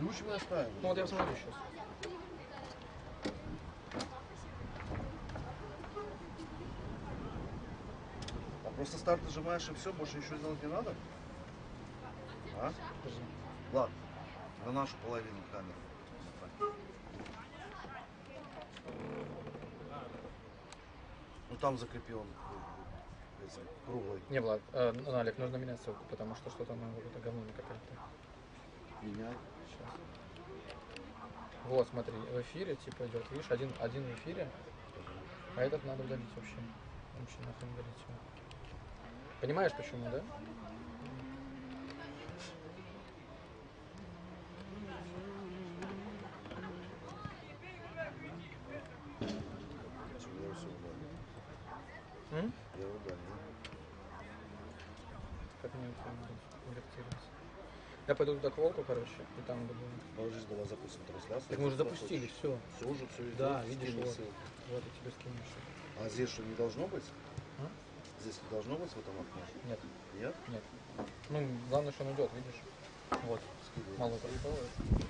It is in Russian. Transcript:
Ключевые оставим. Ну вот я смотрю сейчас. А просто старт нажимаешь и все, больше ничего делать не надо? А? Подожди. Ладно, на нашу половину камеры. Ну там закрепил он этим, круглый. Не, Влад, ну, Олег, нужно менять ссылку, потому что что-то она какое-то говно какая-то. Меняй. Сейчас. Вот, смотри, в эфире, типа, идет, видишь, один в эфире, а этот надо удалить вообще. Вообще нахрен удалить его. Понимаешь, почему, да? Я все удалил. М? Я удалил. Как мне это редактировать? Я пойду туда к Волку, короче, и там буду... Положись, давай запустим трансляцию. Так мы уже запустили, все. Все уже, все идет. Да, видишь, Скинь вот. ссылку. Вот я тебе скину все. А здесь что, не должно быть? А? Здесь не должно быть в этом окне? Нет, Нет? нет. Ну, главное, что он идет, видишь? Вот. Скидывай. Мало происходит.